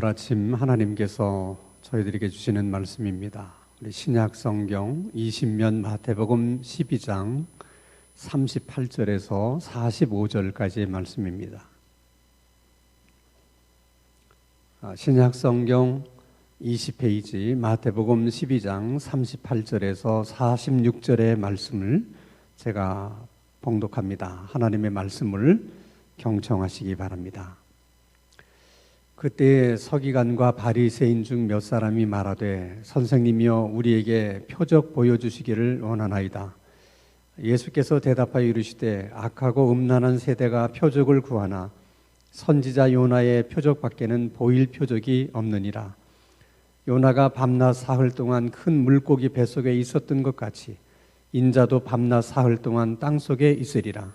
오늘 아침 하나님께서 저희들에게 주시는 말씀입니다. 우리 신약 성경 20면 마태복음 12장 38절에서 45절까지의 말씀입니다. 신약 성경 20페이지 마태복음 12장 38절에서 46절의 말씀을 제가 봉독합니다. 하나님의 말씀을 경청하시기 바랍니다. 그때 서기관과 바리새인 중 몇 사람이 말하되 선생님이여 우리에게 표적 보여주시기를 원하나이다. 예수께서 대답하여 이르시되 악하고 음란한 세대가 표적을 구하나 선지자 요나의 표적밖에는 보일 표적이 없느니라. 요나가 밤낮 사흘 동안 큰 물고기 뱃속에 있었던 것 같이 인자도 밤낮 사흘 동안 땅속에 있으리라.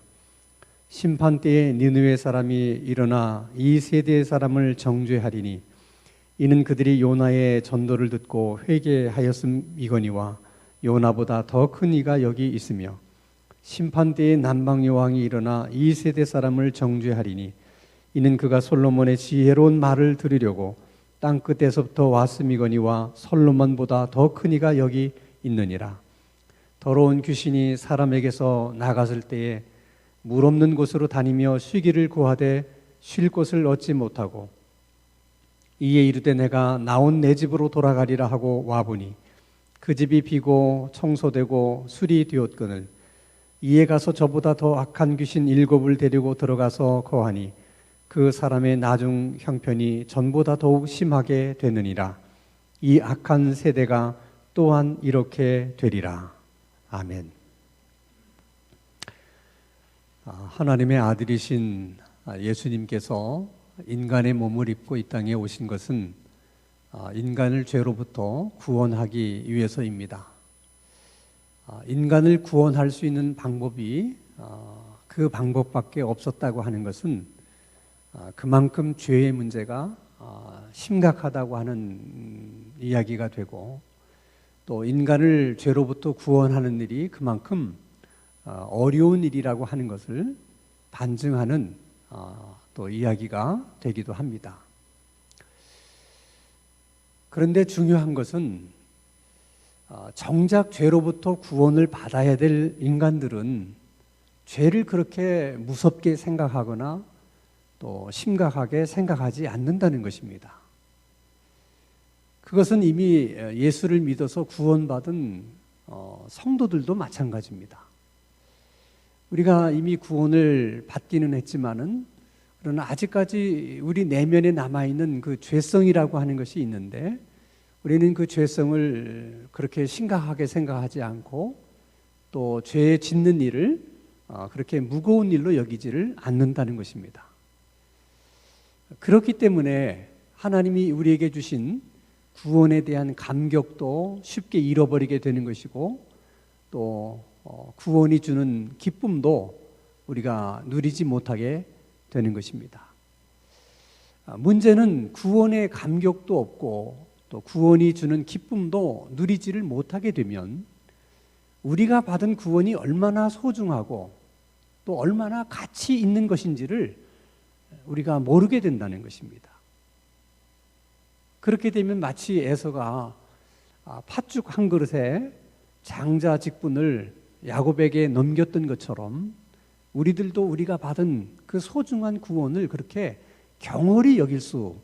심판 때에 니느웨 사람이 일어나 이 세대의 사람을 정죄하리니 이는 그들이 요나의 전도를 듣고 회개하였음이거니와 요나보다 더 큰 이가 여기 있으며 심판 때에 남방 여왕이 일어나 이 세대 사람을 정죄하리니 이는 그가 솔로몬의 지혜로운 말을 들으려고 땅 끝에서부터 왔음이거니와 솔로몬보다 더 큰 이가 여기 있느니라. 더러운 귀신이 사람에게서 나갔을 때에 물 없는 곳으로 다니며 쉬기를 구하되 쉴 곳을 얻지 못하고 이에 이르되 내가 나온 내 집으로 돌아가리라 하고 와보니 그 집이 비고 청소되고 술이 되었거늘 이에 가서 저보다 더 악한 귀신 7을 데리고 들어가서 거하니 그 사람의 나중 형편이 전보다 더욱 심하게 되느니라. 이 악한 세대가 또한 이렇게 되리라. 아멘. 하나님의 아들이신 예수님께서 인간의 몸을 입고 이 땅에 오신 것은 인간을 죄로부터 구원하기 위해서입니다. 인간을 구원할 수 있는 방법이 그 방법밖에 없었다고 하는 것은 그만큼 죄의 문제가 심각하다고 하는 이야기가 되고 또 인간을 죄로부터 구원하는 일이 그만큼 어려운 일이라고 하는 것을 반증하는 또 이야기가 되기도 합니다. 그런데 중요한 것은 정작 죄로부터 구원을 받아야 될 인간들은 죄를 그렇게 무섭게 생각하거나 또 심각하게 생각하지 않는다는 것입니다. 그것은 이미 예수를 믿어서 구원받은 성도들도 마찬가지입니다. 우리가 이미 구원을 받기는 했지만은 그러나 아직까지 우리 내면에 남아있는 그 죄성이라고 하는 것이 있는데 우리는 그 죄성을 그렇게 심각하게 생각하지 않고 또 죄 짓는 일을 그렇게 무거운 일로 여기지를 않는다는 것입니다. 그렇기 때문에 하나님이 우리에게 주신 구원에 대한 감격도 쉽게 잃어버리게 되는 것이고 또 구원이 주는 기쁨도 우리가 누리지 못하게 되는 것입니다. 문제는 구원의 감격도 없고 또 구원이 주는 기쁨도 누리지를 못하게 되면 우리가 받은 구원이 얼마나 소중하고 또 얼마나 가치 있는 것인지를 우리가 모르게 된다는 것입니다. 그렇게 되면 마치 에서가 팥죽 한 그릇에 장자 직분을 야곱에게 넘겼던 것처럼 우리들도 우리가 받은 그 소중한 구원을 그렇게 경홀히 여길 수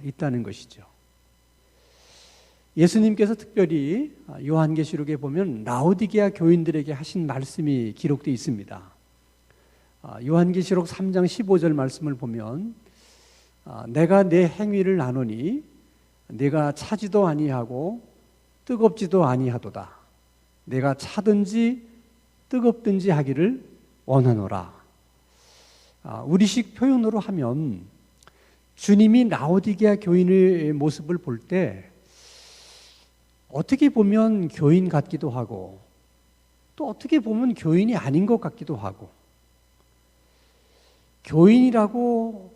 있다는 것이죠. 예수님께서 특별히 요한계시록에 보면 라오디게아 교인들에게 하신 말씀이 기록되어 있습니다. 요한계시록 3장 15절 말씀을 보면 내가 내 행위를 아노니 내가 차지도 아니하고 뜨겁지도 아니하도다. 내가 차든지 뜨겁든지 하기를 원하노라. 우리식 표현으로 하면 주님이 라오디게아 교인의 모습을 볼 때 어떻게 보면 교인 같기도 하고 또 어떻게 보면 교인이 아닌 것 같기도 하고 교인이라고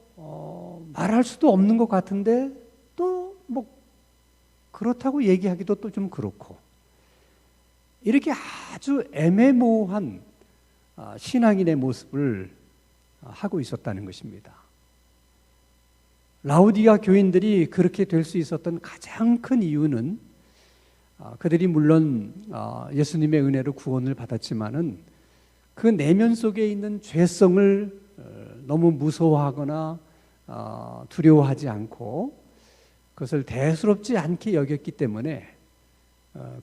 말할 수도 없는 것 같은데 또 뭐 그렇다고 얘기하기도 또 좀 그렇고 이렇게 아주 애매모호한 신앙인의 모습을 하고 있었다는 것입니다. 라오디가 교인들이 그렇게 될 수 있었던 가장 큰 이유는 그들이 물론 예수님의 은혜로 구원을 받았지만은 그 내면 속에 있는 죄성을 너무 무서워하거나 두려워하지 않고 그것을 대수롭지 않게 여겼기 때문에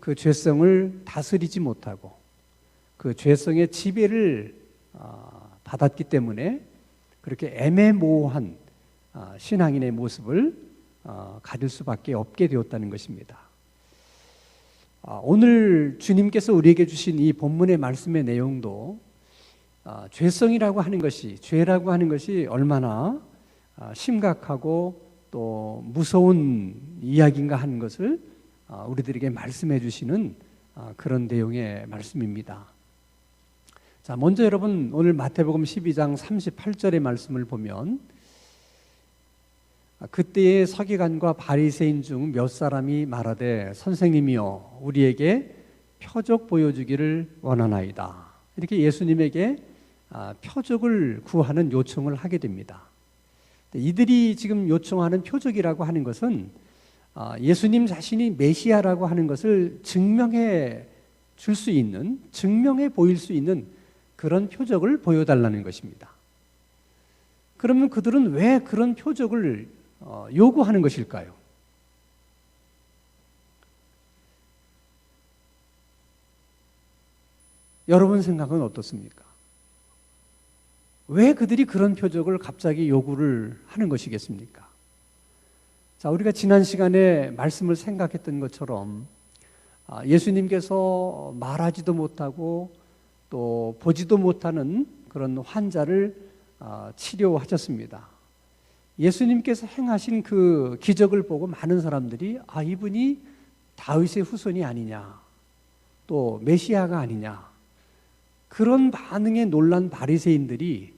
그 죄성을 다스리지 못하고 그 죄성의 지배를 받았기 때문에 그렇게 애매모호한 신앙인의 모습을 가질 수밖에 없게 되었다는 것입니다. 오늘 주님께서 우리에게 주신 이 본문의 말씀의 내용도 죄성이라고 하는 것이, 죄라고 하는 것이 얼마나 심각하고 또 무서운 이야기인가 하는 것을 우리들에게 말씀해 주시는 그런 내용의 말씀입니다. 자, 먼저 여러분 오늘 마태복음 12장 38절의 말씀을 보면 그때의 서기관과 바리새인 중 몇 사람이 말하되 선생님이여 우리에게 표적 보여주기를 원하나이다. 이렇게 예수님에게 표적을 구하는 요청을 하게 됩니다. 이들이 지금 요청하는 표적이라고 하는 것은 예수님 자신이 메시아라고 하는 것을 증명해 줄 수 있는, 증명해 보일 수 있는 그런 표적을 보여달라는 것입니다. 그러면 그들은 왜 그런 표적을 요구하는 것일까요? 여러분 생각은 어떻습니까? 왜 그들이 그런 표적을 갑자기 요구를 하는 것이겠습니까? 자, 우리가 지난 시간에 말씀을 생각했던 것처럼 예수님께서 말하지도 못하고 또 보지도 못하는 그런 환자를 치료하셨습니다. 예수님께서 행하신 그 기적을 보고 많은 사람들이 이분이 다윗의 후손이 아니냐, 또 메시아가 아니냐, 그런 반응에 놀란 바리새인들이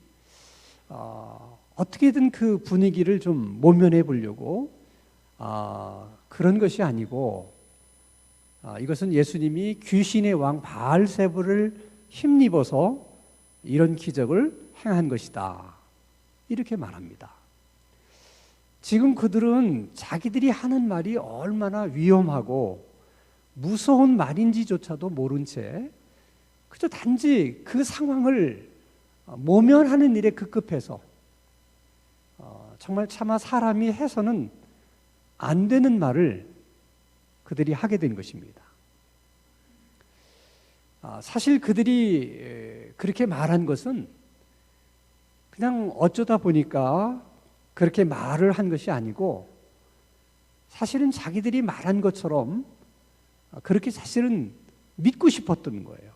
어떻게든 그 분위기를 좀 모면해 보려고 그런 것이 아니고 이것은 예수님이 귀신의 왕 바알세불을 힘입어서 이런 기적을 행한 것이다, 이렇게 말합니다. 지금 그들은 자기들이 하는 말이 얼마나 위험하고 무서운 말인지조차도 모른 채 그저 단지 그 상황을 모면하는 일에 급급해서 정말 차마 사람이 해서는 안 되는 말을 그들이 하게 된 것입니다. 사실 그들이 그렇게 말한 것은 그냥 어쩌다 보니까 그렇게 말을 한 것이 아니고 사실은 자기들이 말한 것처럼 그렇게 사실은 믿고 싶었던 거예요.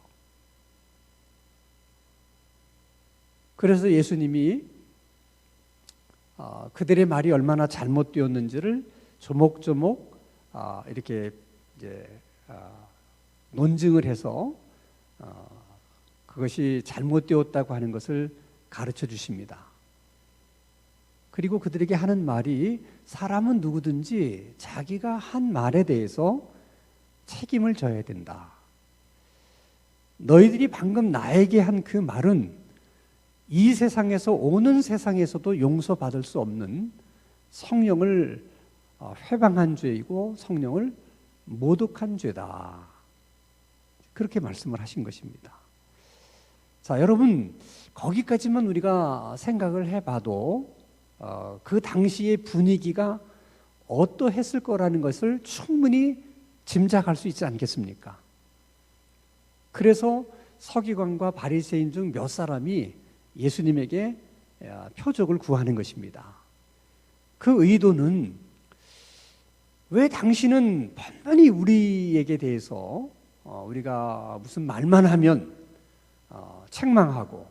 그래서 예수님이 그들의 말이 얼마나 잘못되었는지를 조목조목 이렇게 이제 논증을 해서 그것이 잘못되었다고 하는 것을 가르쳐 주십니다. 그리고 그들에게 하는 말이 사람은 누구든지 자기가 한 말에 대해서 책임을 져야 된다. 너희들이 방금 나에게 한 그 말은 이 세상에서 오는 세상에서도 용서받을 수 없는 성령을 회방한 죄이고 성령을 모독한 죄다. 그렇게 말씀을 하신 것입니다. 자, 여러분 거기까지만 우리가 생각을 해봐도 그 당시의 분위기가 어떠했을 거라는 것을 충분히 짐작할 수 있지 않겠습니까? 그래서 서기관과 바리새인 중 몇 사람이 예수님에게 표적을 구하는 것입니다. 그 의도는 왜 당신은 번번이 우리에게 대해서 우리가 무슨 말만 하면 책망하고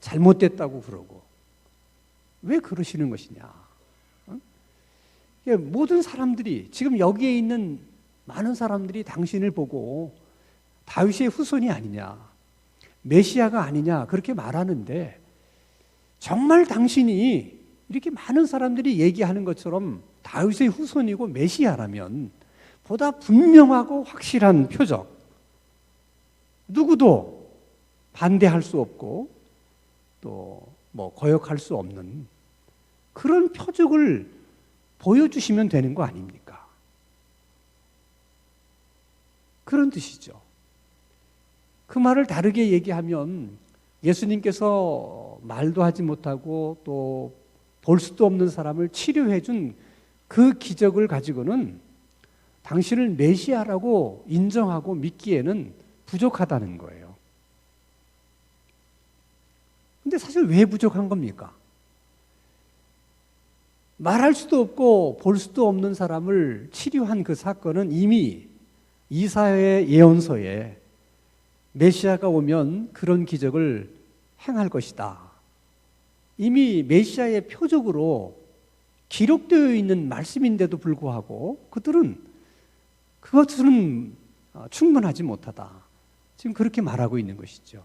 잘못됐다고 그러고 왜 그러시는 것이냐? 모든 사람들이 지금 여기에 있는 많은 사람들이 당신을 보고 다윗의 후손이 아니냐, 메시아가 아니냐 그렇게 말하는데 정말 당신이 이렇게 많은 사람들이 얘기하는 것처럼 다윗의 후손이고 메시아라면 보다 분명하고 확실한 표적, 누구도 반대할 수 없고 또 거역할 수 없는 그런 표적을 보여주시면 되는 거 아닙니까? 그런 뜻이죠. 그 말을 다르게 얘기하면 예수님께서 말도 하지 못하고 또 볼 수도 없는 사람을 치료해 준 그 기적을 가지고는 당신을 메시아라고 인정하고 믿기에는 부족하다는 거예요. 근데 사실 왜 부족한 겁니까? 말할 수도 없고 볼 수도 없는 사람을 치료한 그 사건은 이미 이사야의 예언서에 메시아가 오면 그런 기적을 행할 것이다. 이미 메시아의 표적으로 기록되어 있는 말씀인데도 불구하고 그들은 그것은 충분하지 못하다. 지금 그렇게 말하고 있는 것이죠.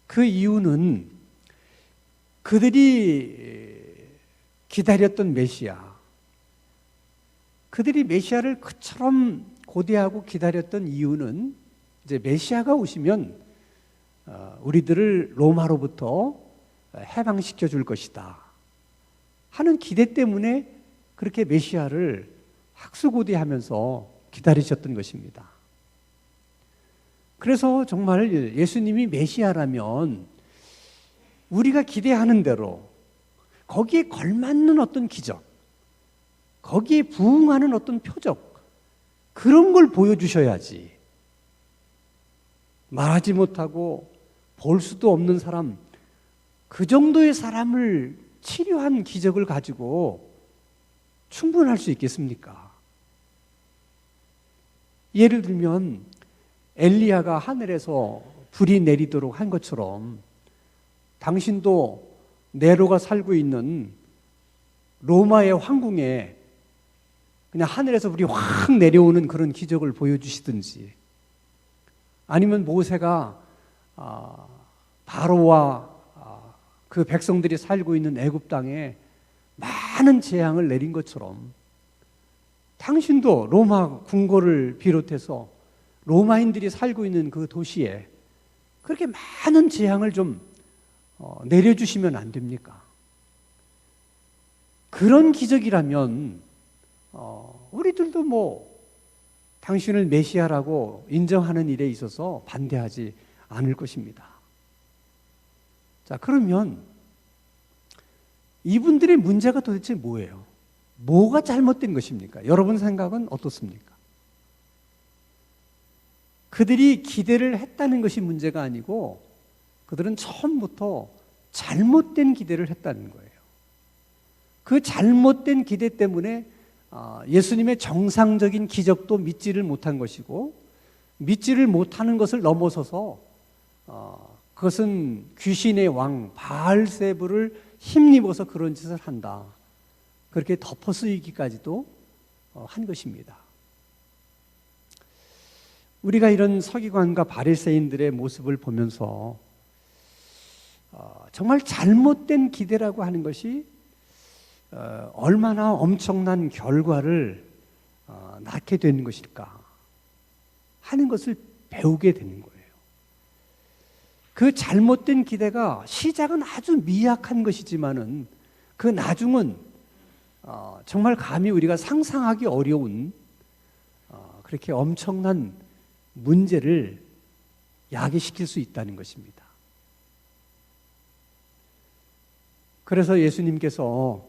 그 이유는 그들이 기다렸던 메시아, 그들이 메시아를 그처럼 고대하고 기다렸던 이유는 이제 메시아가 오시면 우리들을 로마로부터 해방시켜 줄 것이다 하는 기대 때문에 그렇게 메시아를 학수고대하면서 기다리셨던 것입니다. 그래서 정말 예수님이 메시아라면 우리가 기대하는 대로 거기에 걸맞는 어떤 기적, 거기에 부응하는 어떤 표적, 그런 걸 보여주셔야지. 말하지 못하고 볼 수도 없는 사람, 그 정도의 사람을 치료한 기적을 가지고 충분할 수 있겠습니까? 예를 들면 엘리야가 하늘에서 불이 내리도록 한 것처럼 당신도 네로가 살고 있는 로마의 황궁에 그냥 하늘에서 불이 확 내려오는 그런 기적을 보여주시든지, 아니면 모세가 바로와 그 백성들이 살고 있는 애굽 땅에 많은 재앙을 내린 것처럼 당신도 로마 궁궐을 비롯해서 로마인들이 살고 있는 그 도시에 그렇게 많은 재앙을 좀 내려주시면 안 됩니까? 그런 기적이라면 우리들도 뭐 당신을 메시아라고 인정하는 일에 있어서 반대하지 않을 것입니다. 자, 그러면 이분들의 문제가 도대체 뭐예요? 뭐가 잘못된 것입니까? 여러분 생각은 어떻습니까? 그들이 기대를 했다는 것이 문제가 아니고 그들은 처음부터 잘못된 기대를 했다는 거예요. 그 잘못된 기대 때문에 예수님의 정상적인 기적도 믿지를 못한 것이고, 믿지를 못하는 것을 넘어서서 그것은 귀신의 왕 바알세부를 힘입어서 그런 짓을 한다, 그렇게 덮어쓰이기까지도 한 것입니다. 우리가 이런 서기관과 바리새인들의 모습을 보면서 정말 잘못된 기대라고 하는 것이 얼마나 엄청난 결과를 낳게 되는 것일까 하는 것을 배우게 되는 거예요. 그 잘못된 기대가 시작은 아주 미약한 것이지만은 그 나중은 정말 감히 우리가 상상하기 어려운 그렇게 엄청난 문제를 야기시킬 수 있다는 것입니다. 그래서 예수님께서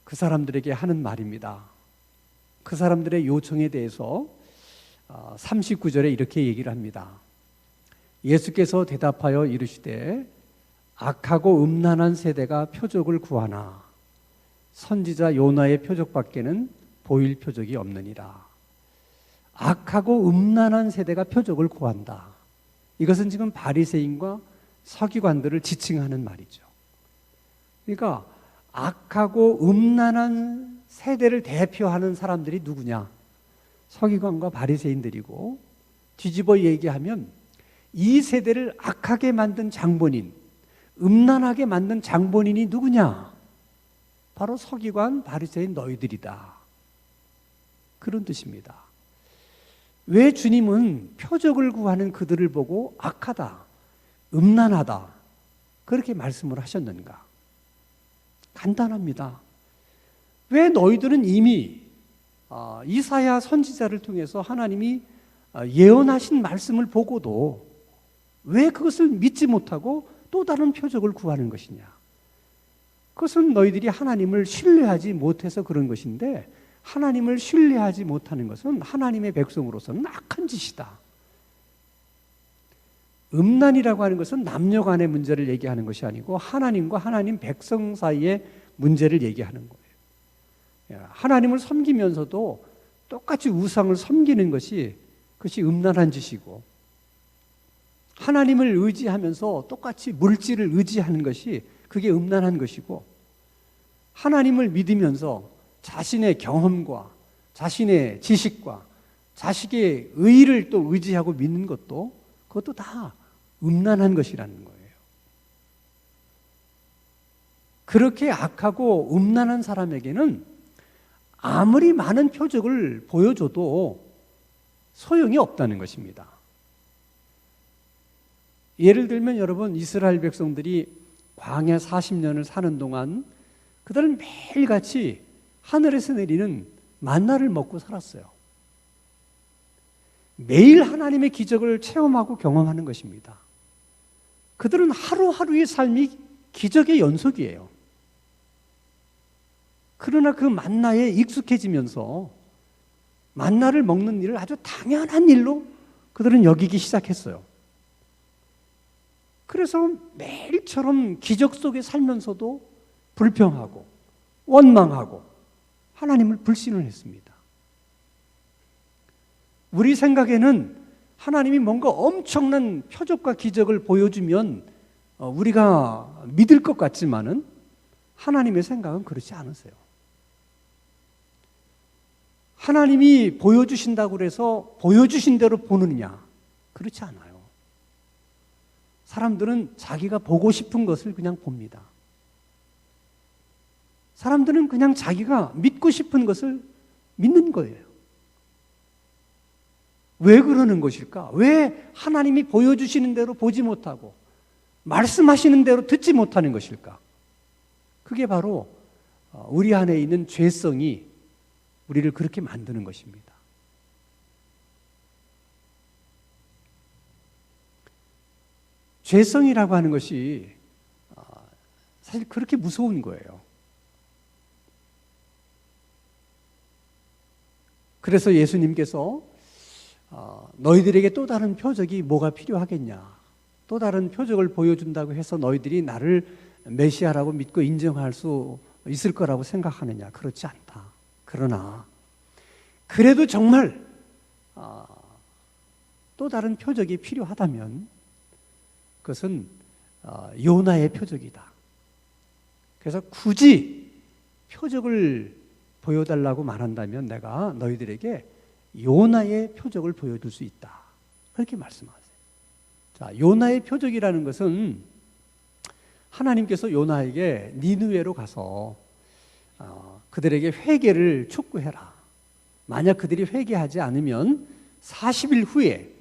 그 사람들에게 하는 말입니다. 그 사람들의 요청에 대해서 39절에 이렇게 얘기를 합니다. 예수께서 대답하여 이르시되 악하고 음란한 세대가 표적을 구하나 선지자 요나의 표적밖에는 보일 표적이 없느니라. 악하고 음란한 세대가 표적을 구한다. 이것은 지금 바리새인과 서기관들을 지칭하는 말이죠. 그러니까 악하고 음란한 세대를 대표하는 사람들이 누구냐? 서기관과 바리새인들이고, 뒤집어 얘기하면 이 세대를 악하게 만든 장본인, 음란하게 만든 장본인이 누구냐? 바로 서기관, 바리새인 너희들이다. 그런 뜻입니다. 왜 주님은 표적을 구하는 그들을 보고 악하다, 음란하다 그렇게 말씀을 하셨는가? 간단합니다. 왜 너희들은 이미 이사야 선지자를 통해서 하나님이 예언하신 말씀을 보고도 왜 그것을 믿지 못하고 또 다른 표적을 구하는 것이냐? 그것은 너희들이 하나님을 신뢰하지 못해서 그런 것인데, 하나님을 신뢰하지 못하는 것은 하나님의 백성으로서는 악한 짓이다. 음란이라고 하는 것은 남녀 간의 문제를 얘기하는 것이 아니고 하나님과 하나님 백성 사이의 문제를 얘기하는 거예요. 하나님을 섬기면서도 똑같이 우상을 섬기는 것이, 그것이 음란한 짓이고, 하나님을 의지하면서 똑같이 물질을 의지하는 것이 그게 음란한 것이고, 하나님을 믿으면서 자신의 경험과 자신의 지식과 자식의 의의를 또 의지하고 믿는 것도, 그것도 다 음란한 것이라는 거예요. 그렇게 악하고 음란한 사람에게는 아무리 많은 표적을 보여줘도 소용이 없다는 것입니다. 예를 들면 여러분, 이스라엘 백성들이 광야 40년을 사는 동안 그들은 매일같이 하늘에서 내리는 만나를 먹고 살았어요. 매일 하나님의 기적을 체험하고 경험하는 것입니다. 그들은 하루하루의 삶이 기적의 연속이에요. 그러나 그 만나에 익숙해지면서 만나를 먹는 일을 아주 당연한 일로 그들은 여기기 시작했어요. 그래서 매일처럼 기적 속에 살면서도 불평하고 원망하고 하나님을 불신을 했습니다. 우리 생각에는 하나님이 뭔가 엄청난 표적과 기적을 보여주면 우리가 믿을 것 같지만은 하나님의 생각은 그렇지 않으세요. 하나님이 보여주신다고 해서 보여주신 대로 보느냐? 그렇지 않아요. 사람들은 자기가 보고 싶은 것을 그냥 봅니다. 사람들은 그냥 자기가 믿고 싶은 것을 믿는 거예요. 왜 그러는 것일까? 왜 하나님이 보여주시는 대로 보지 못하고 말씀하시는 대로 듣지 못하는 것일까? 그게 바로 우리 안에 있는 죄성이 우리를 그렇게 만드는 것입니다. 죄성이라고 하는 것이 사실 그렇게 무서운 거예요. 그래서 예수님께서 너희들에게 또 다른 표적이 뭐가 필요하겠냐? 또 다른 표적을 보여준다고 해서 너희들이 나를 메시아라고 믿고 인정할 수 있을 거라고 생각하느냐? 그렇지 않다. 그러나 그래도 정말 또 다른 표적이 필요하다면 그것은 요나의 표적이다. 그래서 굳이 표적을 보여달라고 말한다면 내가 너희들에게 요나의 표적을 보여줄 수 있다. 그렇게 말씀하세요. 자, 요나의 표적이라는 것은 하나님께서 요나에게 니느웨로 가서 그들에게 회개를 촉구해라. 만약 그들이 회개하지 않으면 40일 후에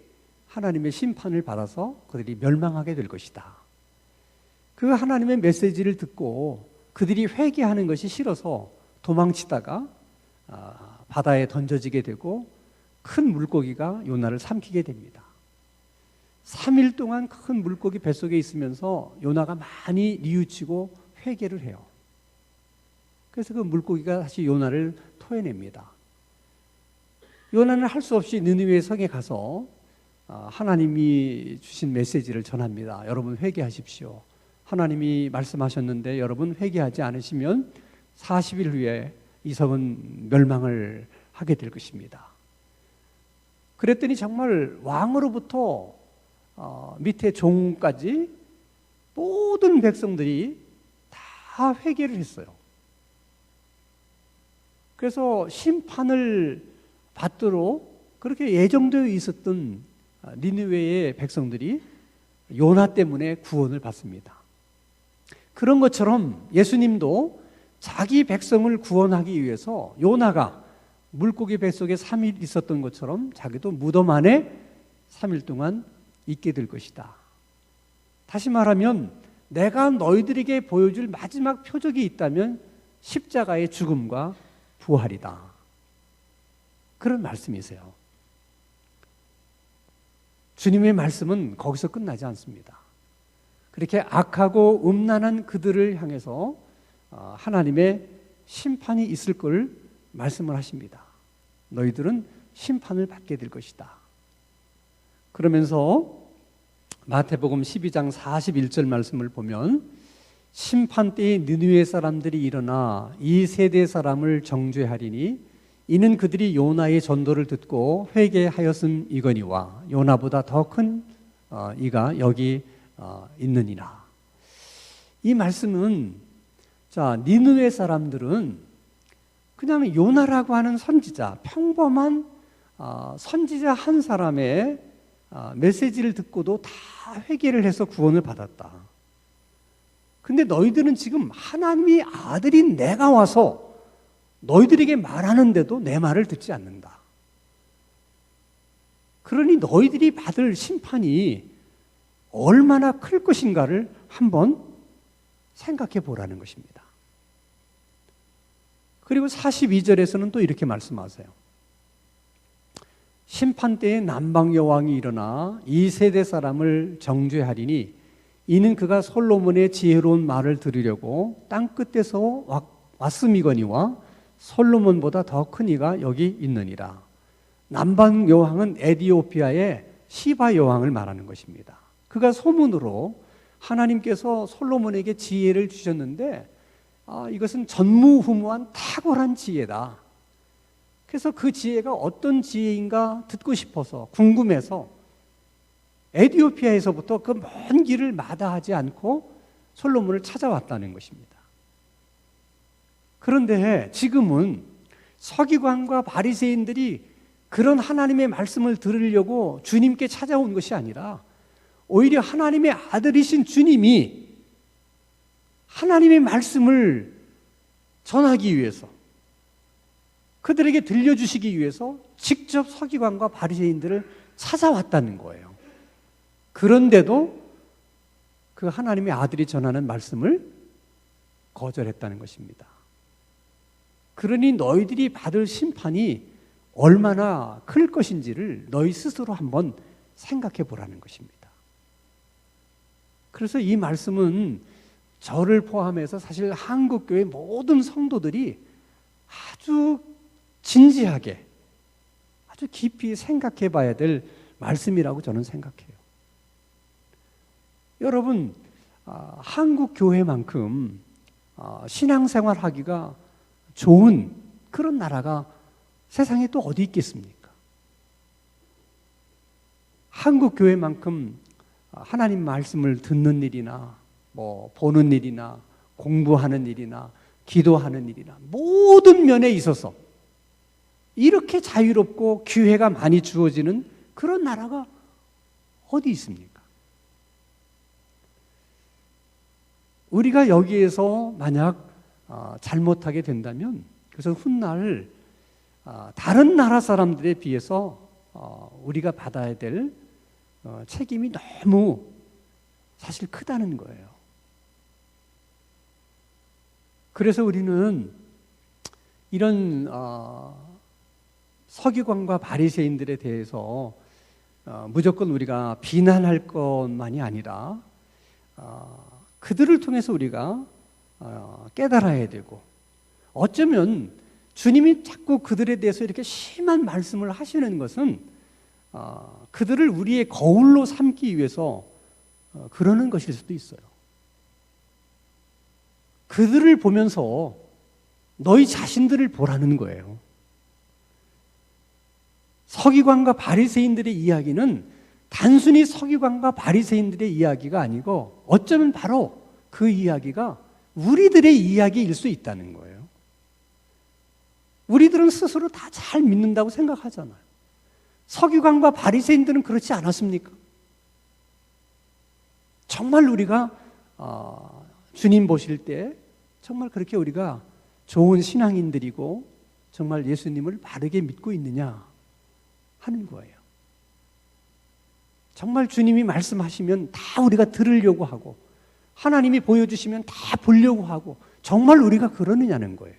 하나님의 심판을 받아서 그들이 멸망하게 될 것이다. 그 하나님의 메시지를 듣고 그들이 회개하는 것이 싫어서 도망치다가 바다에 던져지게 되고 큰 물고기가 요나를 삼키게 됩니다. 3일 동안 큰 물고기 뱃속에 있으면서 요나가 많이 뉘우치고 회개를 해요. 그래서 그 물고기가 다시 요나를 토해냅니다. 요나는 할 수 없이 느니웨 성에 가서 하나님이 주신 메시지를 전합니다. 여러분 회개하십시오. 하나님이 말씀하셨는데 여러분 회개하지 않으시면 40일 후에 이 성은 멸망을 하게 될 것입니다. 그랬더니 정말 왕으로부터 밑에 종까지 모든 백성들이 다 회개를 했어요. 그래서 심판을 받도록 그렇게 예정되어 있었던 니느웨의 백성들이 요나 때문에 구원을 받습니다. 그런 것처럼 예수님도 자기 백성을 구원하기 위해서 요나가 물고기 뱃속에 3일 있었던 것처럼 자기도 무덤 안에 3일 동안 있게 될 것이다. 다시 말하면 내가 너희들에게 보여줄 마지막 표적이 있다면 십자가의 죽음과 부활이다. 그런 말씀이세요. 주님의 말씀은 거기서 끝나지 않습니다. 그렇게 악하고 음란한 그들을 향해서 하나님의 심판이 있을 걸 말씀을 하십니다. 너희들은 심판을 받게 될 것이다. 그러면서 마태복음 12장 41절 말씀을 보면 심판 때에 느느웨 사람들이 일어나 이 세대 사람을 정죄하리니 이는 그들이 요나의 전도를 듣고 회개하였음이거니와 요나보다 더 큰 이가 여기 있느니라. 이 말씀은 니느웨 사람들은 그냥 요나라고 하는 선지자, 평범한 선지자 한 사람의 메시지를 듣고도 다 회개를 해서 구원을 받았다. 근데 너희들은 지금 하나님의 아들인 내가 와서 너희들에게 말하는데도 내 말을 듣지 않는다. 그러니 너희들이 받을 심판이 얼마나 클 것인가를 한번 생각해 보라는 것입니다. 그리고 42절에서는 또 이렇게 말씀하세요. 심판 때에 남방 여왕이 일어나 이 세대 사람을 정죄하리니 이는 그가 솔로몬의 지혜로운 말을 들으려고 땅 끝에서 왔음이거니와 솔로몬보다 더 큰 이가 여기 있느니라. 남방 여왕은 에디오피아의 시바 여왕을 말하는 것입니다. 그가 소문으로 하나님께서 솔로몬에게 지혜를 주셨는데 이것은 전무후무한 탁월한 지혜다. 그래서 그 지혜가 어떤 지혜인가 듣고 싶어서 궁금해서 에디오피아에서부터 그 먼 길을 마다하지 않고 솔로몬을 찾아왔다는 것입니다. 그런데 지금은 서기관과 바리새인들이 그런 하나님의 말씀을 들으려고 주님께 찾아온 것이 아니라 오히려 하나님의 아들이신 주님이 하나님의 말씀을 전하기 위해서 그들에게 들려주시기 위해서 직접 서기관과 바리새인들을 찾아왔다는 거예요. 그런데도 그 하나님의 아들이 전하는 말씀을 거절했다는 것입니다. 그러니 너희들이 받을 심판이 얼마나 클 것인지를 너희 스스로 한번 생각해 보라는 것입니다. 그래서 이 말씀은 저를 포함해서 사실 한국교회 모든 성도들이 아주 진지하게 아주 깊이 생각해 봐야 될 말씀이라고 저는 생각해요. 여러분, 한국 교회만큼 신앙생활 하기가 좋은 그런 나라가 세상에 또 어디 있겠습니까? 한국 교회만큼 하나님 말씀을 듣는 일이나 보는 일이나 공부하는 일이나 기도하는 일이나 모든 면에 있어서 이렇게 자유롭고 기회가 많이 주어지는 그런 나라가 어디 있습니까? 우리가 여기에서 만약 잘못하게 된다면 그래서 훗날 다른 나라 사람들에 비해서 우리가 받아야 될 책임이 너무 사실 크다는 거예요. 그래서 우리는 이런 서기관과 바리새인들에 대해서 무조건 우리가 비난할 것만이 아니라 그들을 통해서 우리가 깨달아야 되고 어쩌면 주님이 자꾸 그들에 대해서 이렇게 심한 말씀을 하시는 것은 그들을 우리의 거울로 삼기 위해서 그러는 것일 수도 있어요. 그들을 보면서 너희 자신들을 보라는 거예요. 서기관과 바리새인들의 이야기는 단순히 서기관과 바리새인들의 이야기가 아니고 어쩌면 바로 그 이야기가 우리들의 이야기일 수 있다는 거예요. 우리들은 스스로 다 잘 믿는다고 생각하잖아요. 서기관과 바리새인들은 그렇지 않았습니까? 정말 우리가 주님 보실 때 정말 그렇게 우리가 좋은 신앙인들이고 정말 예수님을 바르게 믿고 있느냐 하는 거예요. 정말 주님이 말씀하시면 다 우리가 들으려고 하고 하나님이 보여주시면 다 보려고 하고 정말 우리가 그러느냐는 거예요.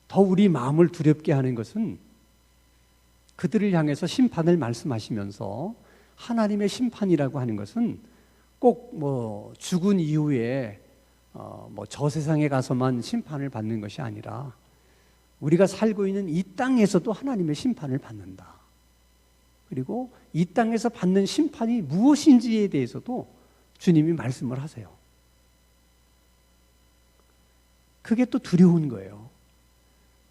더 우리 마음을 두렵게 하는 것은 그들을 향해서 심판을 말씀하시면서 하나님의 심판이라고 하는 것은 꼭 뭐 죽은 이후에 뭐 저 세상에 가서만 심판을 받는 것이 아니라 우리가 살고 있는 이 땅에서도 하나님의 심판을 받는다. 그리고 이 땅에서 받는 심판이 무엇인지에 대해서도 주님이 말씀을 하세요. 그게 또 두려운 거예요.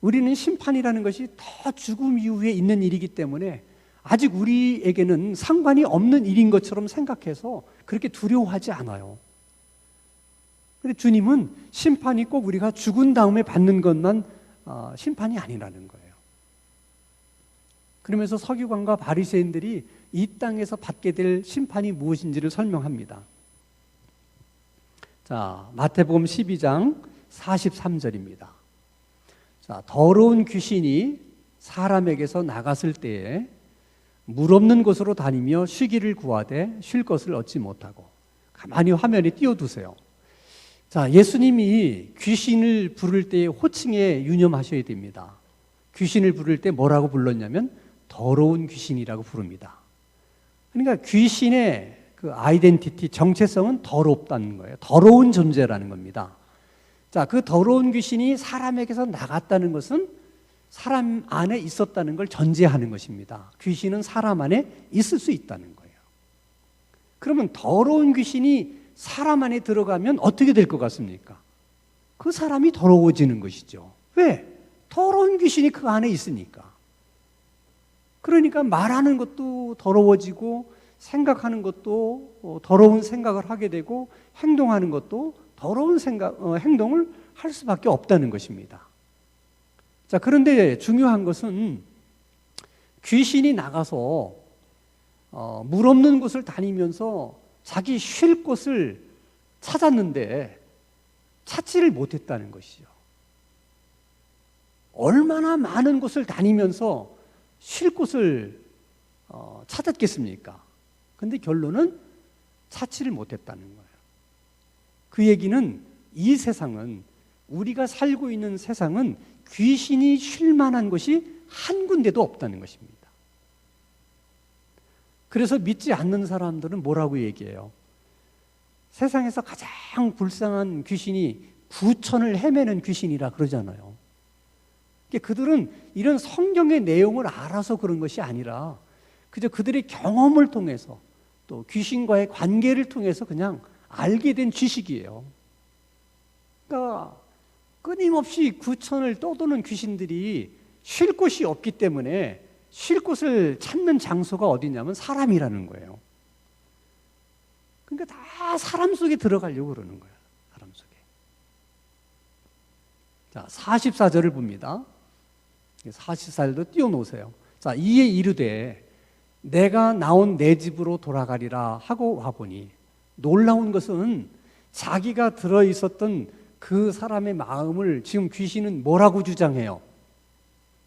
우리는 심판이라는 것이 더 죽음 이후에 있는 일이기 때문에 아직 우리에게는 상관이 없는 일인 것처럼 생각해서 그렇게 두려워하지 않아요. 그런데 주님은 심판이 꼭 우리가 죽은 다음에 받는 것만 심판이 아니라는 거예요. 그러면서 서기관과 바리새인들이 이 땅에서 받게 될 심판이 무엇인지를 설명합니다. 자, 마태복음 12장 43절입니다. 자, 더러운 귀신이 사람에게서 나갔을 때에 물 없는 곳으로 다니며 쉬기를 구하되 쉴 것을 얻지 못하고. 가만히 화면에 띄워두세요. 자, 예수님이 귀신을 부를 때의 호칭에 유념하셔야 됩니다. 귀신을 부를 때 뭐라고 불렀냐면 더러운 귀신이라고 부릅니다. 그러니까 귀신의 그 아이덴티티, 정체성은 더럽다는 거예요. 더러운 존재라는 겁니다. 자, 그 더러운 귀신이 사람에게서 나갔다는 것은 사람 안에 있었다는 걸 전제하는 것입니다. 귀신은 사람 안에 있을 수 있다는 거예요. 그러면 더러운 귀신이 사람 안에 들어가면 어떻게 될 것 같습니까? 그 사람이 더러워지는 것이죠. 왜? 더러운 귀신이 그 안에 있으니까. 그러니까 말하는 것도 더러워지고 생각하는 것도 더러운 생각을 하게 되고 행동하는 것도 더러운 행동을 할 수밖에 없다는 것입니다. 자, 그런데 중요한 것은 귀신이 나가서 물 없는 곳을 다니면서 자기 쉴 곳을 찾았는데 찾지를 못했다는 것이죠. 얼마나 많은 곳을 다니면서 쉴 곳을 찾았겠습니까? 근데 결론은 찾지를 못했다는 거예요. 그 얘기는 이 세상은, 우리가 살고 있는 세상은 귀신이 쉴 만한 곳이 한 군데도 없다는 것입니다. 그래서 믿지 않는 사람들은 뭐라고 얘기해요? 세상에서 가장 불쌍한 귀신이 구천을 헤매는 귀신이라 그러잖아요. 그들은 이런 성경의 내용을 알아서 그런 것이 아니라 그저 그들의 경험을 통해서 또 귀신과의 관계를 통해서 그냥 알게 된 지식이에요. 그러니까 끊임없이 구천을 떠도는 귀신들이 쉴 곳이 없기 때문에 쉴 곳을 찾는 장소가 어디냐면 사람이라는 거예요. 그러니까 다 사람 속에 들어가려고 그러는 거예요. 사람 속에. 자, 44절을 봅니다. 44절도 띄워놓으세요. 자, 이에 이르되 내가 나온 내 집으로 돌아가리라 하고 와보니, 놀라운 것은 자기가 들어있었던 그 사람의 마음을 지금 귀신은 뭐라고 주장해요?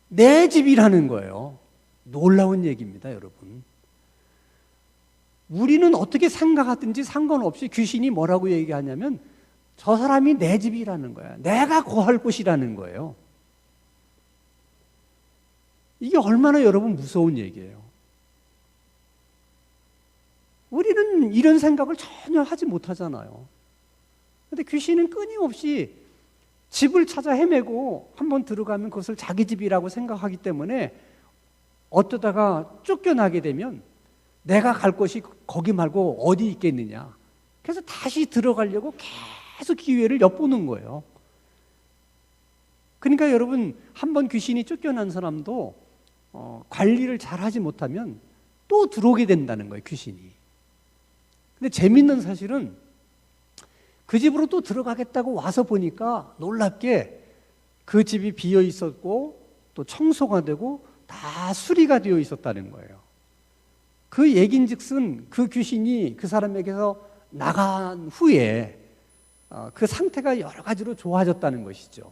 내 집이라는 거예요. 놀라운 얘기입니다, 여러분. 우리는 어떻게 생각하든지 상관없이 귀신이 뭐라고 얘기하냐면 저 사람이 내 집이라는 거야. 내가 거할 곳이라는 거예요. 이게 얼마나 여러분 무서운 얘기예요. 우리는 이런 생각을 전혀 하지 못하잖아요. 근데 귀신은 끊임없이 집을 찾아 헤매고 한번 들어가면 그것을 자기 집이라고 생각하기 때문에 어쩌다가 쫓겨나게 되면 내가 갈 곳이 거기 말고 어디 있겠느냐. 그래서 다시 들어가려고 계속 기회를 엿보는 거예요. 그러니까 여러분, 한번 귀신이 쫓겨난 사람도 관리를 잘하지 못하면 또 들어오게 된다는 거예요, 귀신이. 근데 재밌는 사실은 그 집으로 또 들어가겠다고 와서 보니까 놀랍게 그 집이 비어 있었고 또 청소가 되고 다 수리가 되어 있었다는 거예요. 그 얘긴즉슨 그 귀신이 그 사람에게서 나간 후에 그 상태가 여러 가지로 좋아졌다는 것이죠.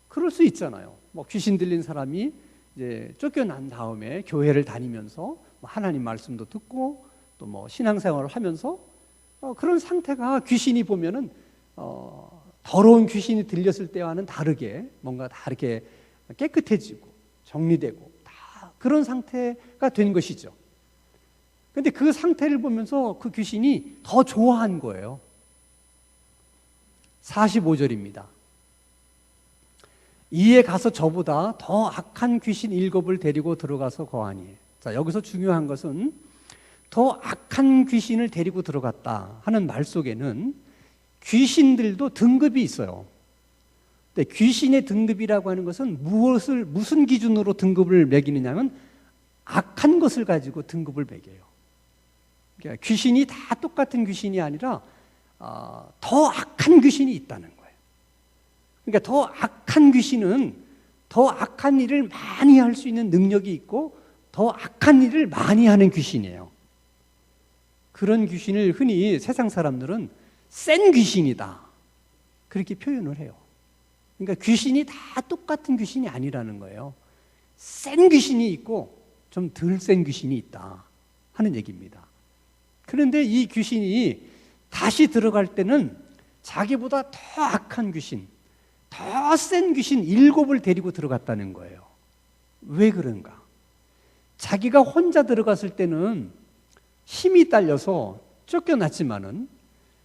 그럴 수 있잖아요. 뭐 귀신 들린 사람이 이제 쫓겨난 다음에 교회를 다니면서 하나님 말씀도 듣고 또 뭐 신앙생활을 하면서 그런 상태가 귀신이 보면은 더러운 귀신이 들렸을 때와는 다르게 뭔가 다 이렇게 깨끗해지고 정리되고 다 그런 상태가 된 것이죠. 근데 그 상태를 보면서 그 귀신이 더 좋아한 거예요. 45절입니다. 이에 가서 저보다 더 악한 귀신 7을 데리고 들어가서 거하니. 자, 여기서 중요한 것은 더 악한 귀신을 데리고 들어갔다 하는 말 속에는 귀신들도 등급이 있어요. 근데 귀신의 등급이라고 하는 것은 무슨 기준으로 등급을 매기느냐면 악한 것을 가지고 등급을 매겨요. 그러니까 귀신이 다 똑같은 귀신이 아니라 더 악한 귀신이 있다는 거예요. 그러니까 더 악한 귀신은 더 악한 일을 많이 할 수 있는 능력이 있고 더 악한 일을 많이 하는 귀신이에요. 그런 귀신을 흔히 세상 사람들은 센 귀신이다 그렇게 표현을 해요. 그러니까 귀신이 다 똑같은 귀신이 아니라는 거예요. 센 귀신이 있고 좀 덜 센 귀신이 있다 하는 얘기입니다. 그런데 이 귀신이 다시 들어갈 때는 자기보다 더 악한 귀신, 더 센 귀신 7을 데리고 들어갔다는 거예요. 왜 그런가? 자기가 혼자 들어갔을 때는 힘이 딸려서 쫓겨났지만은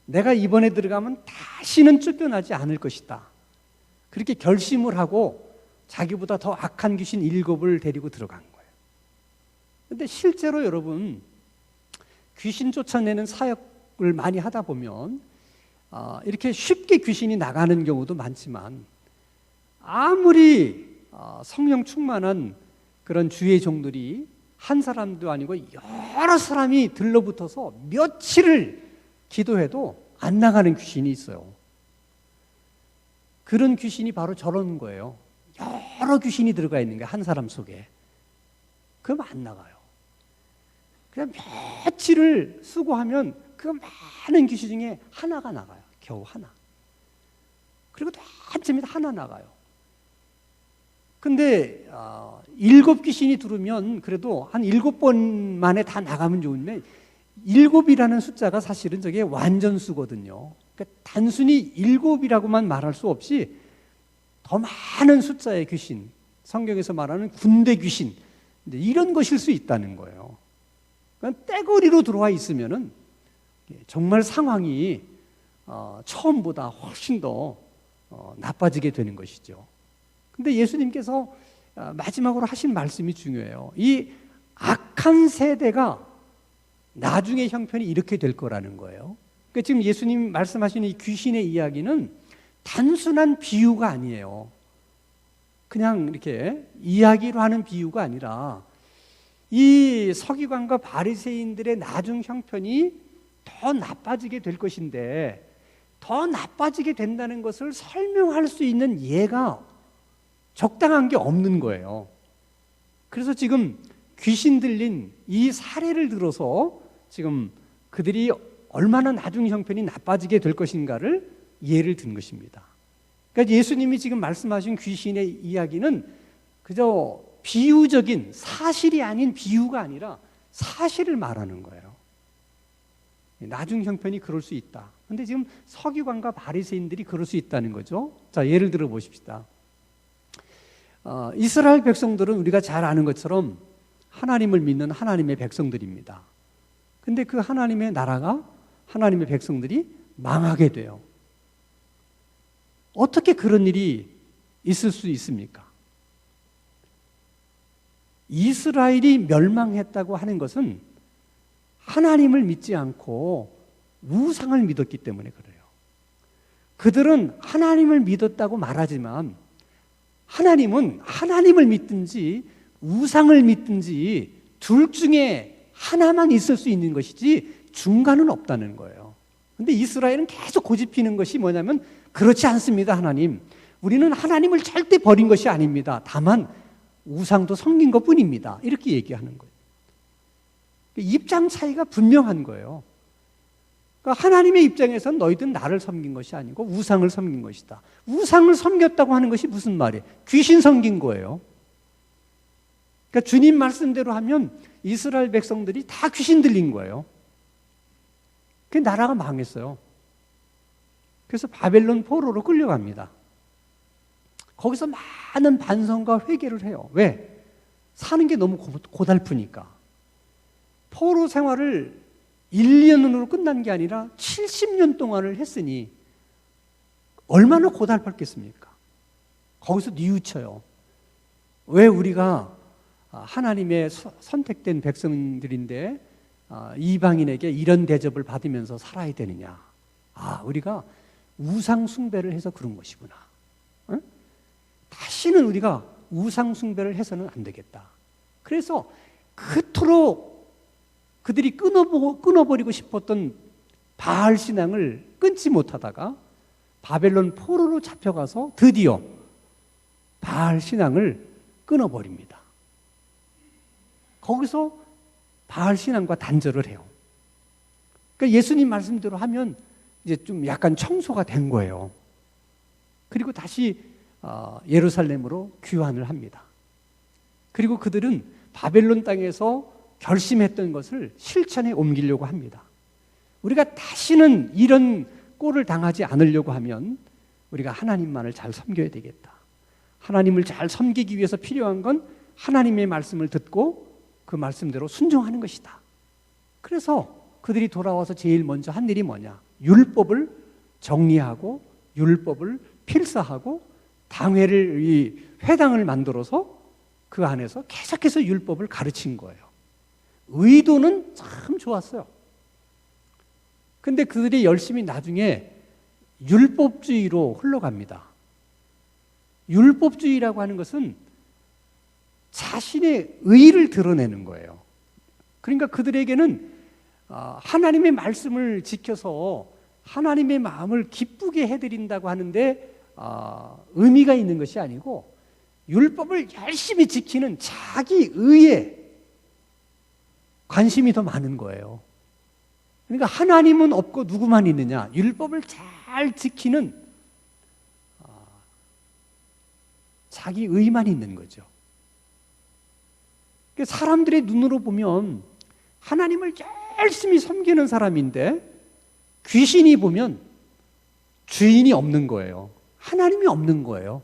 내가 이번에 들어가면 다시는 쫓겨나지 않을 것이다. 그렇게 결심을 하고 자기보다 더 악한 귀신 7을 데리고 들어간 거예요. 그런데 실제로 여러분 귀신 쫓아내는 사역을 많이 하다 보면 이렇게 쉽게 귀신이 나가는 경우도 많지만 아무리 성령 충만한 그런 주의 종들이 한 사람도 아니고 여러 사람이 들러붙어서 며칠을 기도해도 안 나가는 귀신이 있어요. 그런 귀신이 바로 저런 거예요. 여러 귀신이 들어가 있는 게 한 사람 속에. 그럼 안 나가요. 그냥 며칠을 수고하면 그 많은 귀신 중에 하나가 나가요. 겨우 하나. 그리고 또 한쯤에 하나 나가요. 근데 7 귀신이 들으면 그래도 한 7번 만에 다 나가면 좋은데 7이라는 숫자가 사실은 저게 완전수거든요. 그러니까 단순히 7이라고만 말할 수 없이 더 많은 숫자의 귀신, 성경에서 말하는 군대 귀신 이런 것일 수 있다는 거예요. 그러니까 떼거리로 들어와 있으면은 정말 상황이 처음보다 훨씬 더 나빠지게 되는 것이죠. 근데 예수님께서 마지막으로 하신 말씀이 중요해요. 이 악한 세대가 나중에 형편이 이렇게 될 거라는 거예요. 그러니까 지금 예수님 말씀하신 이 귀신의 이야기는 단순한 비유가 아니에요. 그냥 이렇게 이야기로 하는 비유가 아니라 이 서기관과 바리새인들의 나중 형편이 더 나빠지게 될 것인데 더 나빠지게 된다는 것을 설명할 수 있는 예가 적당한 게 없는 거예요. 그래서 지금 귀신 들린 이 사례를 들어서 지금 그들이 얼마나 나중 형편이 나빠지게 될 것인가를 예를 든 것입니다. 그러니까 예수님이 지금 말씀하신 귀신의 이야기는 그저 비유적인 사실이 아닌 비유가 아니라 사실을 말하는 거예요. 나중 형편이 그럴 수 있다. 그런데 지금 서기관과 바리새인들이 그럴 수 있다는 거죠. 자, 예를 들어 보십시다. 이스라엘 백성들은 우리가 잘 아는 것처럼 하나님을 믿는 하나님의 백성들입니다. 근데 그 하나님의 나라가 하나님의 백성들이 망하게 돼요. 어떻게 그런 일이 있을 수 있습니까? 이스라엘이 멸망했다고 하는 것은 하나님을 믿지 않고 우상을 믿었기 때문에 그래요. 그들은 하나님을 믿었다고 말하지만 하나님은 하나님을 믿든지 우상을 믿든지 둘 중에 하나만 있을 수 있는 것이지 중간은 없다는 거예요. 그런데 이스라엘은 계속 고집피는 것이 뭐냐면 그렇지 않습니다. 하나님, 우리는 하나님을 절대 버린 것이 아닙니다. 다만 우상도 섬긴 것뿐입니다. 이렇게 얘기하는 거예요. 입장 차이가 분명한 거예요. 그러니까 하나님의 입장에서는 너희들은 나를 섬긴 것이 아니고 우상을 섬긴 것이다. 우상을 섬겼다고 하는 것이 무슨 말이에요? 귀신 섬긴 거예요. 그러니까 주님 말씀대로 하면 이스라엘 백성들이 다 귀신 들린 거예요. 그 나라가 망했어요. 그래서 바벨론 포로로 끌려갑니다. 거기서 많은 반성과 회개를 해요. 왜? 사는 게 너무 고달프니까. 포로 생활을 1년으로 끝난 게 아니라 70년 동안을 했으니 얼마나 고달팠겠습니까? 거기서 뉘우쳐요. 왜 우리가 하나님의 선택된 백성들인데 이방인에게 이런 대접을 받으면서 살아야 되느냐? 우리가 우상 숭배를 해서 그런 것이구나. 응? 다시는 우리가 우상 숭배를 해서는 안 되겠다. 그래서 그토록 그들이 끊어버리고 싶었던 바알 신앙을 끊지 못하다가 바벨론 포로로 잡혀가서 드디어 바알 신앙을 끊어버립니다. 거기서 바알 신앙과 단절을 해요. 그러니까 예수님 말씀대로 하면 이제 좀 약간 청소가 된 거예요. 그리고 다시 예루살렘으로 귀환을 합니다. 그리고 그들은 바벨론 땅에서 결심했던 것을 실천에 옮기려고 합니다. 우리가 다시는 이런 꼴을 당하지 않으려고 하면 우리가 하나님만을 잘 섬겨야 되겠다. 하나님을 잘 섬기기 위해서 필요한 건 하나님의 말씀을 듣고 그 말씀대로 순종하는 것이다. 그래서 그들이 돌아와서 제일 먼저 한 일이 뭐냐? 율법을 정리하고 율법을 필사하고 당회를 회당을 만들어서 그 안에서 계속해서 율법을 가르친 거예요. 의도는 참 좋았어요. 근데 그들이 열심히 나중에 율법주의로 흘러갑니다. 율법주의라고 하는 것은 자신의 의를 드러내는 거예요. 그러니까 그들에게는 하나님의 말씀을 지켜서 하나님의 마음을 기쁘게 해드린다고 하는데 의미가 있는 것이 아니고 율법을 열심히 지키는 자기 의에 관심이 더 많은 거예요. 그러니까 하나님은 없고 누구만 있느냐? 율법을 잘 지키는 자기 의만 있는 거죠. 사람들의 눈으로 보면 하나님을 열심히 섬기는 사람인데 귀신이 보면 주인이 없는 거예요. 하나님이 없는 거예요.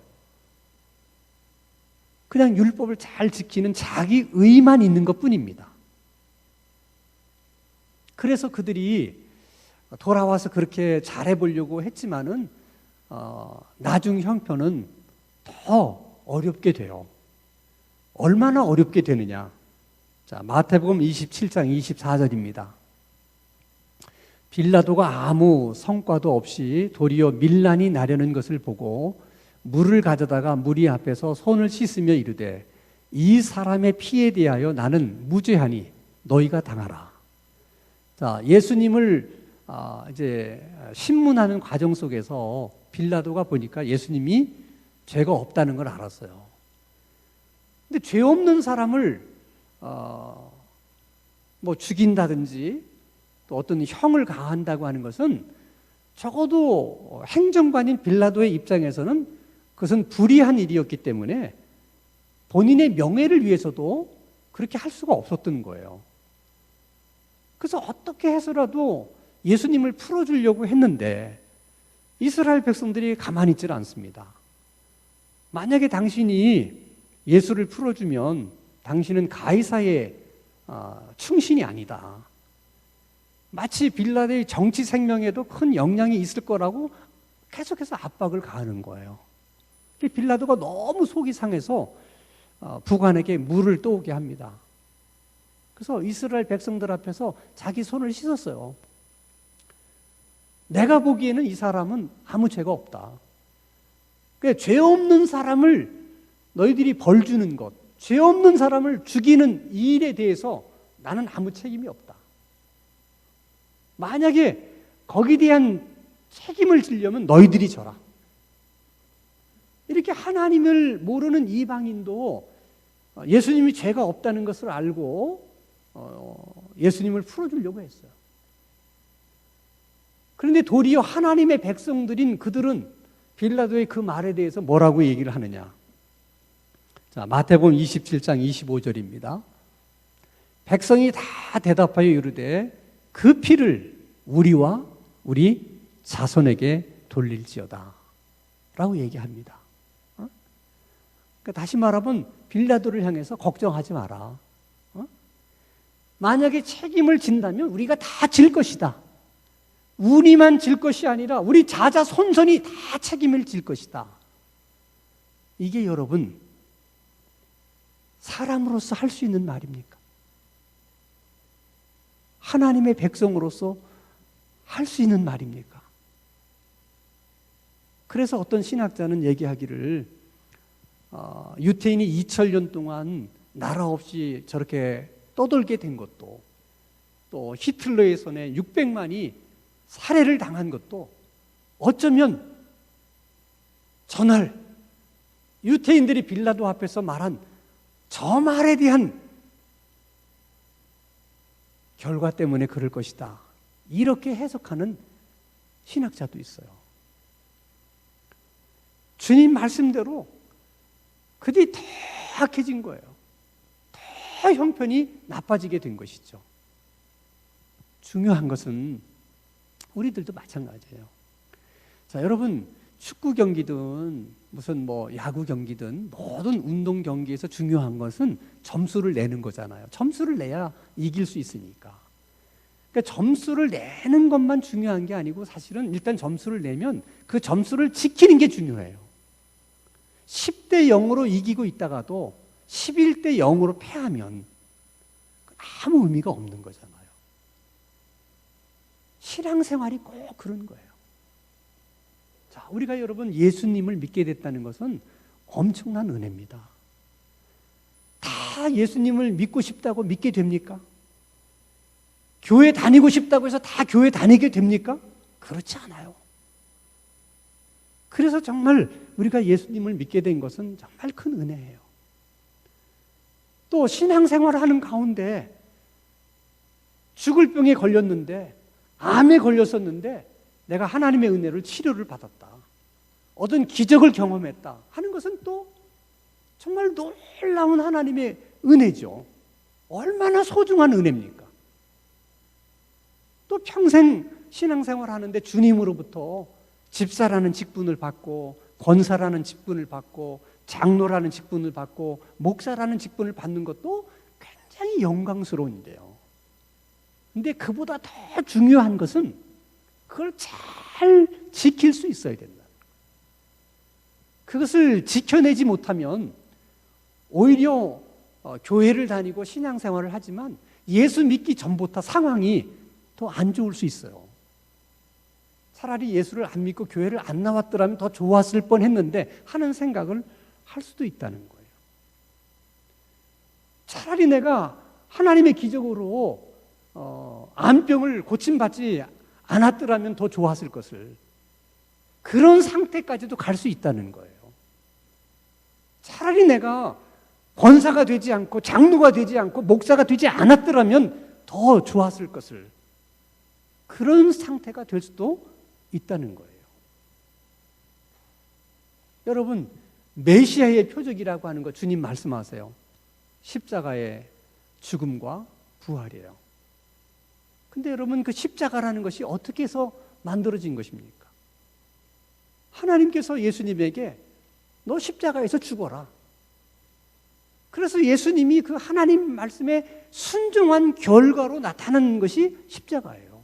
그냥 율법을 잘 지키는 자기 의만 있는 것뿐입니다. 그래서 그들이 돌아와서 그렇게 잘해보려고 했지만은 나중 형편은 더 어렵게 돼요. 얼마나 어렵게 되느냐? 자, 마태복음 27장 24절입니다. 빌라도가 아무 성과도 없이 도리어 밀란이 나려는 것을 보고 물을 가져다가 무리 앞에서 손을 씻으며 이르되 이 사람의 피에 대하여 나는 무죄하니 너희가 당하라. 자, 예수님을 이제 신문하는 과정 속에서 빌라도가 보니까 예수님이 죄가 없다는 걸 알았어요. 근데 죄 없는 사람을 뭐 죽인다든지 또 어떤 형을 가한다고 하는 것은 적어도 행정관인 빌라도의 입장에서는 그것은 불의한 일이었기 때문에 본인의 명예를 위해서도 그렇게 할 수가 없었던 거예요. 그래서 어떻게 해서라도 예수님을 풀어주려고 했는데 이스라엘 백성들이 가만히 있질 않습니다. 만약에 당신이 예수를 풀어주면 당신은 가이사의 충신이 아니다. 마치 빌라도의 정치 생명에도 큰 영향이 있을 거라고 계속해서 압박을 가하는 거예요. 빌라도가 너무 속이 상해서 부관에게 물을 떠오게 합니다. 그래서 이스라엘 백성들 앞에서 자기 손을 씻었어요. 내가 보기에는 이 사람은 아무 죄가 없다. 그러니까 죄 없는 사람을 너희들이 벌 주는 것, 죄 없는 사람을 죽이는 이 일에 대해서 나는 아무 책임이 없다. 만약에 거기에 대한 책임을 지려면 너희들이 져라. 이렇게 하나님을 모르는 이방인도 예수님이 죄가 없다는 것을 알고 예수님을 풀어주려고 했어요. 그런데 도리어 하나님의 백성들인 그들은 빌라도의 그 말에 대해서 뭐라고 얘기를 하느냐? 자, 마태복음 27장 25절입니다. 백성이 다 대답하여 이르되 그 피를 우리와 우리 자손에게 돌릴지어다 라고 얘기합니다. 그러니까 다시 말하면 빌라도를 향해서 걱정하지 마라. 만약에 책임을 진다면 우리가 다 질 것이다. 우리만 질 것이 아니라 우리 자자손손이 다 책임을 질 것이다. 이게 여러분 사람으로서 할 수 있는 말입니까? 하나님의 백성으로서 할 수 있는 말입니까? 그래서 어떤 신학자는 얘기하기를 유태인이 2000년 동안 나라 없이 저렇게 떠돌게 된 것도, 또 히틀러의 손에 600만이 살해를 당한 것도 어쩌면 전날 유태인들이 빌라도 앞에서 말한 저 말에 대한 결과 때문에 그럴 것이다. 이렇게 해석하는 신학자도 있어요. 주님 말씀대로 그들이 더 악해진 거예요. 더 형편이 나빠지게 된 것이죠. 중요한 것은 우리들도 마찬가지예요. 자, 여러분 축구 경기든 무슨 야구 경기든 모든 운동 경기에서 중요한 것은 점수를 내는 거잖아요. 점수를 내야 이길 수 있으니까. 그러니까 점수를 내는 것만 중요한 게 아니고 사실은 일단 점수를 내면 그 점수를 지키는 게 중요해요. 10대 0으로 이기고 있다가도 11대 0으로 패하면 아무 의미가 없는 거잖아요. 신앙생활이 꼭 그런 거예요. 자, 우리가 여러분 예수님을 믿게 됐다는 것은 엄청난 은혜입니다. 다 예수님을 믿고 싶다고 믿게 됩니까? 교회 다니고 싶다고 해서 다 교회 다니게 됩니까? 그렇지 않아요. 그래서 정말 우리가 예수님을 믿게 된 것은 정말 큰 은혜예요. 또 신앙생활을 하는 가운데 죽을 병에 걸렸는데, 암에 걸렸었는데 내가 하나님의 은혜를 치료를 받았다, 어떤 기적을 경험했다 하는 것은 또 정말 놀라운 하나님의 은혜죠. 얼마나 소중한 은혜입니까? 또 평생 신앙생활 하는데 주님으로부터 집사라는 직분을 받고, 권사라는 직분을 받고, 장로라는 직분을 받고, 목사라는 직분을 받는 것도 굉장히 영광스러운데요. 근데 그보다 더 중요한 것은 그걸 잘 지킬 수 있어야 된다. 그것을 지켜내지 못하면 오히려 교회를 다니고 신앙생활을 하지만 예수 믿기 전부터 상황이 더 안 좋을 수 있어요. 차라리 예수를 안 믿고 교회를 안 나왔더라면 더 좋았을 뻔했는데 하는 생각을 할 수도 있다는 거예요. 차라리 내가 하나님의 기적으로 암병을 고침받지 않았더라면 더 좋았을 것을, 그런 상태까지도 갈 수 있다는 거예요. 차라리 내가 권사가 되지 않고 장로가 되지 않고 목사가 되지 않았더라면 더 좋았을 것을, 그런 상태가 될 수도 있다는 거예요. 여러분, 메시아의 표적이라고 하는 거 주님 말씀하세요. 십자가의 죽음과 부활이에요. 근데 여러분, 그 십자가라는 것이 어떻게 해서 만들어진 것입니까? 하나님께서 예수님에게 너 십자가에서 죽어라. 그래서 예수님이 그 하나님 말씀에 순종한 결과로 나타나는 것이 십자가예요.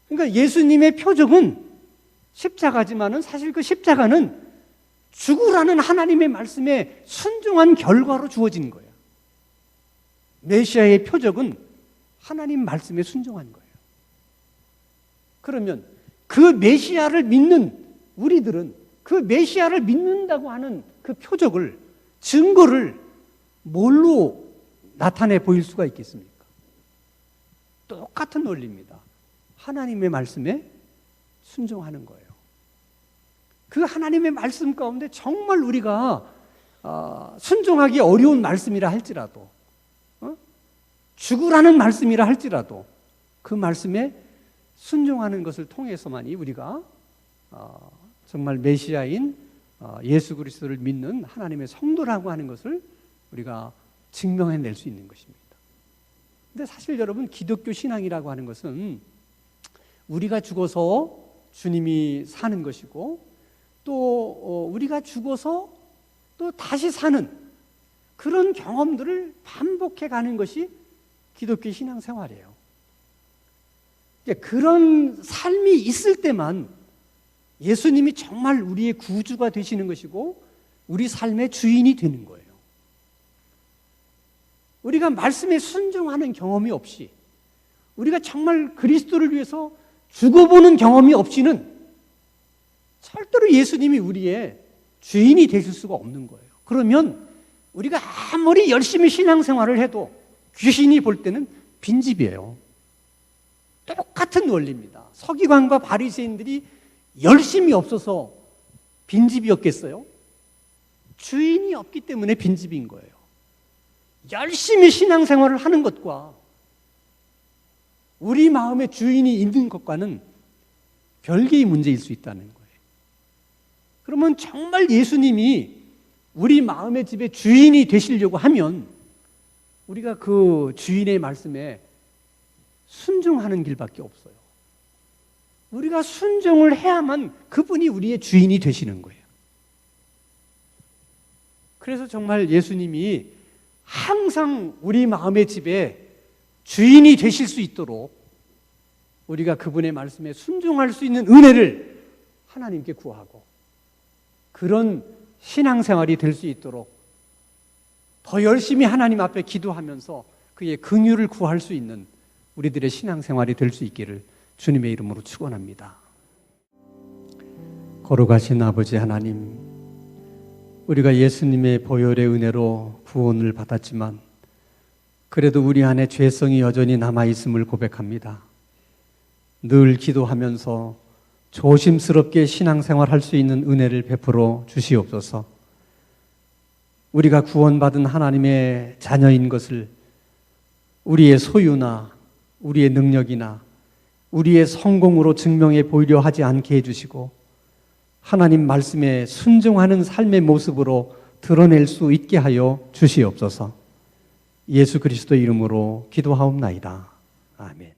그러니까 예수님의 표적은 십자가지만은 사실 그 십자가는 죽으라는 하나님의 말씀에 순종한 결과로 주어진 거예요. 메시아의 표적은 하나님 말씀에 순종한 거예요. 그러면 그 메시아를 믿는 우리들은 그 메시아를 믿는다고 하는 그 표적을, 증거를 뭘로 나타내 보일 수가 있겠습니까? 똑같은 원리입니다. 하나님의 말씀에 순종하는 거예요. 그 하나님의 말씀 가운데 정말 우리가 순종하기 어려운 말씀이라 할지라도, 죽으라는 말씀이라 할지라도 그 말씀에 순종하는 것을 통해서만이 우리가 정말 메시아인 예수 그리스도를 믿는 하나님의 성도라고 하는 것을 우리가 증명해낼 수 있는 것입니다. 근데 사실 여러분, 기독교 신앙이라고 하는 것은 우리가 죽어서 주님이 사는 것이고, 또 우리가 죽어서 또 다시 사는 그런 경험들을 반복해 가는 것이 기독교 신앙생활이에요. 그런 삶이 있을 때만 예수님이 정말 우리의 구주가 되시는 것이고 우리 삶의 주인이 되는 거예요. 우리가 말씀에 순종하는 경험이 없이, 우리가 정말 그리스도를 위해서 죽어보는 경험이 없이는 절대로 예수님이 우리의 주인이 되실 수가 없는 거예요. 그러면 우리가 아무리 열심히 신앙생활을 해도 귀신이 볼 때는 빈집이에요. 똑같은 원리입니다. 서기관과 바리새인들이 열심이 없어서 빈집이었겠어요? 주인이 없기 때문에 빈집인 거예요. 열심히 신앙생활을 하는 것과 우리 마음에 주인이 있는 것과는 별개의 문제일 수 있다는 거예요. 그러면 정말 예수님이 우리 마음의 집에 주인이 되시려고 하면 우리가 그 주인의 말씀에 순종하는 길밖에 없어요. 우리가 순종을 해야만 그분이 우리의 주인이 되시는 거예요. 그래서 정말 예수님이 항상 우리 마음의 집에 주인이 되실 수 있도록 우리가 그분의 말씀에 순종할 수 있는 은혜를 하나님께 구하고, 그런 신앙생활이 될 수 있도록 더 열심히 하나님 앞에 기도하면서 그의 긍휼을 구할 수 있는 우리들의 신앙생활이 될 수 있기를 주님의 이름으로 축원합니다. 거룩하신 아버지 하나님, 우리가 예수님의 보혈의 은혜로 구원을 받았지만 그래도 우리 안에 죄성이 여전히 남아있음을 고백합니다. 늘 기도하면서 조심스럽게 신앙생활할 수 있는 은혜를 베풀어 주시옵소서. 우리가 구원받은 하나님의 자녀인 것을 우리의 소유나 우리의 능력이나 우리의 성공으로 증명해 보이려 하지 않게 해주시고, 하나님 말씀에 순종하는 삶의 모습으로 드러낼 수 있게 하여 주시옵소서. 예수 그리스도 이름으로 기도하옵나이다. 아멘.